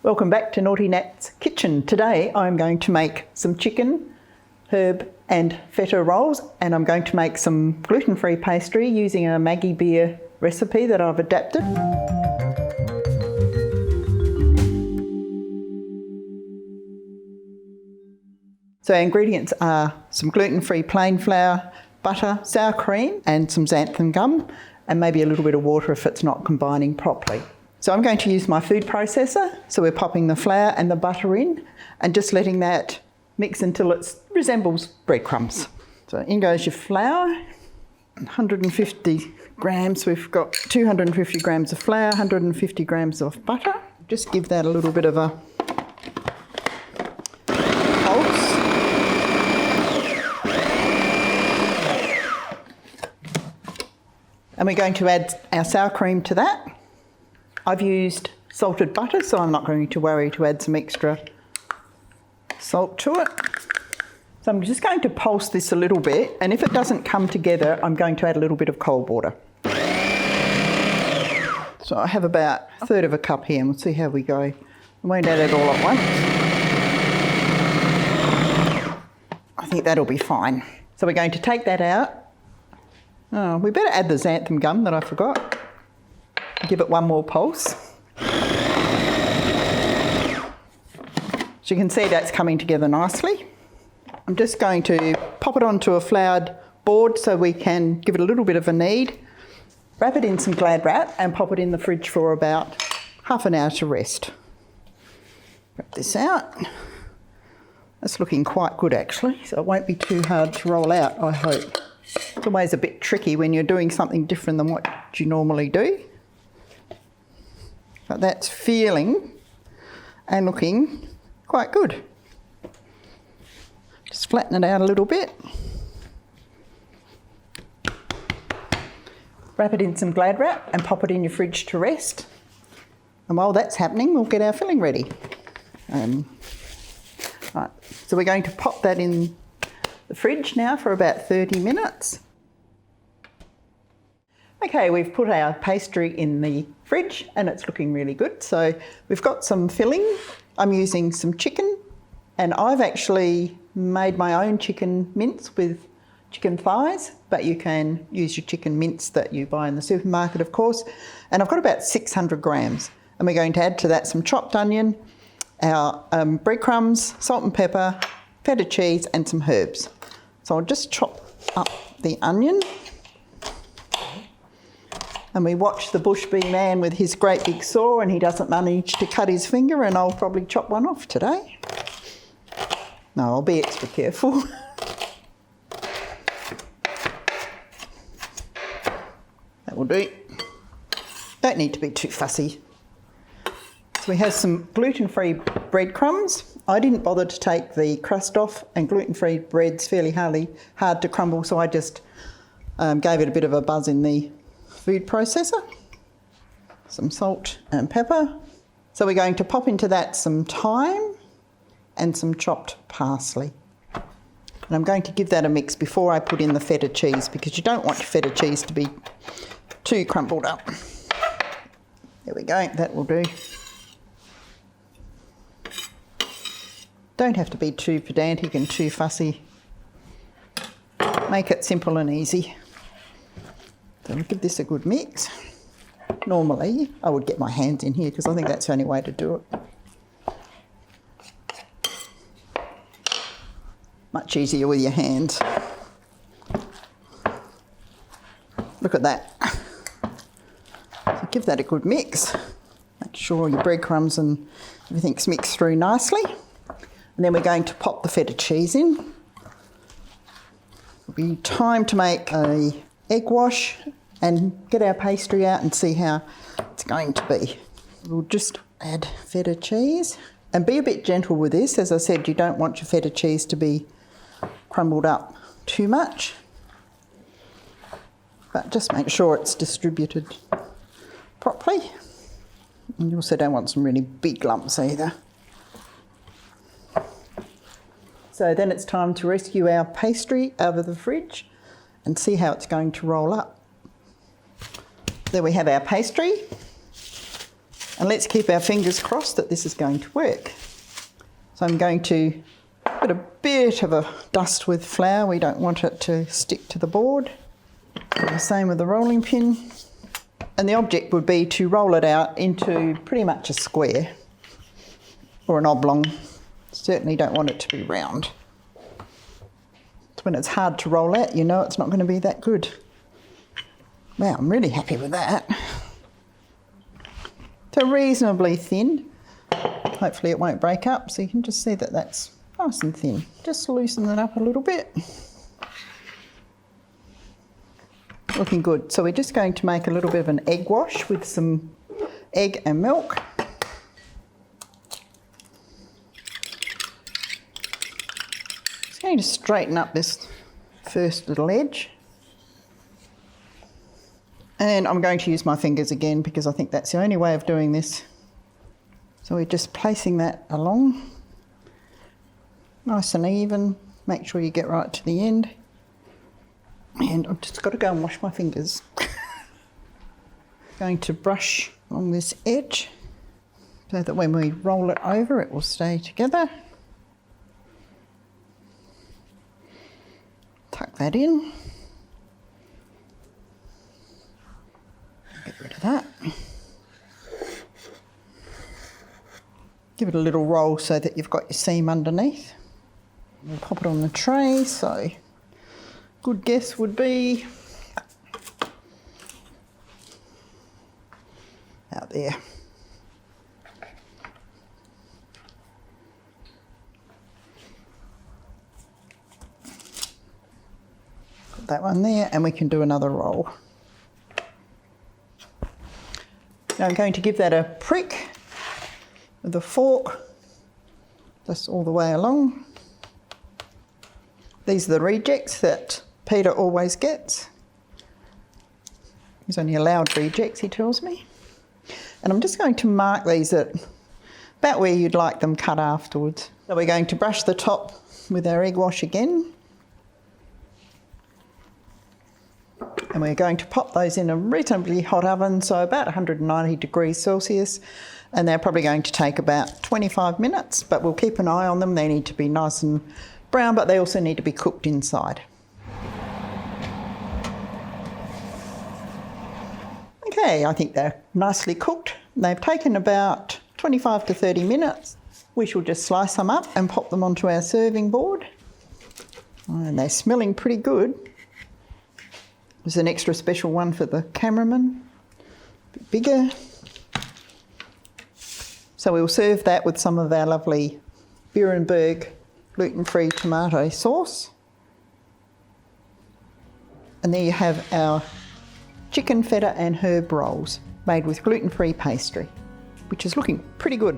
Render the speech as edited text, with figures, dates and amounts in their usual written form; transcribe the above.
Welcome back to Naughty Nat's Kitchen. Today I'm going to make some chicken, herb and feta rolls, and I'm going to make some gluten-free pastry using a Maggie beer recipe that I've adapted. So our ingredients are some gluten-free plain flour, butter, sour cream and some xanthan gum, and maybe a little bit of water if it's not combining properly. So I'm going to use my food processor. So we're popping the flour and the butter in and just letting that mix until it resembles breadcrumbs. So in goes your flour, 150 grams. We've got 250 grams of flour, 150 grams of butter. Just give that a little bit of a pulse. And we're going to add our sour cream to that. I've used salted butter, so I'm not going to worry to add some extra salt to it. So I'm just going to pulse this a little bit, and if it doesn't come together, I'm going to add a little bit of cold water. So I have about a third of a cup here, and we'll see how we go. I won't add it all at once. I think that'll be fine. So we're going to take that out. Oh, we better add the xanthan gum that I forgot. Give it one more pulse. So you can see that's coming together nicely. I'm just going to pop it onto a floured board so we can give it a little bit of a knead. Wrap it in some Glad wrap and pop it in the fridge for about half an hour to rest. Wrap this out. That's looking quite good actually, so it won't be too hard to roll out, I hope. It's always a bit tricky when you're doing something different than what you normally do. But that's feeling and looking quite good. Just flatten it out a little bit. Wrap it in some Glad wrap and pop it in your fridge to rest. And while that's happening, we'll get our filling ready. Right, so we're going to pop that in the fridge now for about 30 minutes. Okay, we've put our pastry in the fridge and it's looking really good. So we've got some filling. I'm using some chicken, and I've actually made my own chicken mince with chicken thighs, but you can use your chicken mince that you buy in the supermarket, of course. And I've got about 600 grams. And we're going to add to that some chopped onion, our breadcrumbs, salt and pepper, feta cheese and some herbs. So I'll just chop up the onion. And we watch the bush bee man with his great big saw, and he doesn't manage to cut his finger, and I'll probably chop one off today. No, I'll be extra careful. That will do. Don't need to be too fussy. So we have some gluten-free breadcrumbs. I didn't bother to take the crust off, and gluten-free bread's fairly hard to crumble, so I just gave it a bit of a buzz in the food processor. Some salt and pepper. So we're going to pop into that some thyme and some chopped parsley. And I'm going to give that a mix before I put in the feta cheese, because you don't want your feta cheese to be too crumbled up. There we go, that will do. Don't have to be too pedantic and too fussy. Make it simple and easy. So we'll give this a good mix. Normally, I would get my hands in here because I think that's the only way to do it. Much easier with your hands. Look at that. So give that a good mix. Make sure your breadcrumbs and everything's mixed through nicely. And then we're going to pop the feta cheese in. It'll be time to make a egg wash and get our pastry out and see how it's going to be. We'll just add feta cheese and be a bit gentle with this. As I said, you don't want your feta cheese to be crumbled up too much, but just make sure it's distributed properly. And you also don't want some really big lumps either. So then it's time to rescue our pastry out of the fridge and see how it's going to roll up. There we have our pastry, And let's keep our fingers crossed that this is going to work. So I'm going to put a bit of a dust with flour. We don't want it to stick to the board. And the same with the rolling pin. And the object would be to roll it out into pretty much a square or an oblong. Certainly don't want it to be round. When it's hard to roll out, you know it's not going to be that good. Wow, I'm really happy with that. So reasonably thin. Hopefully it won't break up, so you can just see that that's nice and thin. Just loosen it up a little bit. Looking good. So we're just going to make a little bit of an egg wash with some egg and milk. Just going to straighten up this first little edge. And I'm going to use my fingers again because I think that's the only way of doing this. So we're just placing that along. Nice and even. Make sure you get right to the end. And I've just got to go and wash my fingers. Going to brush along this edge so that when we roll it over it will stay together. Tuck that in. Get rid of that. Give it a little roll so that you've got your seam underneath. We'll pop it on the tray, so good guess would be out there. Put that one there and we can do another roll. Now I'm going to give that a prick with a fork, just all the way along. These are the rejects that Peter always gets. He's only allowed rejects, he tells me. And I'm just going to mark these at about where you'd like them cut afterwards. So we're going to brush the top with our egg wash again. And we're going to pop those in a reasonably hot oven, so about 190 degrees Celsius. And they're probably going to take about 25 minutes, but we'll keep an eye on them. They need to be nice and brown, but they also need to be cooked inside. Okay, I think they're nicely cooked. They've taken about 25 to 30 minutes. We shall just slice them up and pop them onto our serving board. And they're smelling pretty good. There's an extra special one for the cameraman, a bit bigger. So we'll serve that with some of our lovely Beerenberg gluten-free tomato sauce. And there you have our chicken feta and herb rolls made with gluten-free pastry, which is looking pretty good.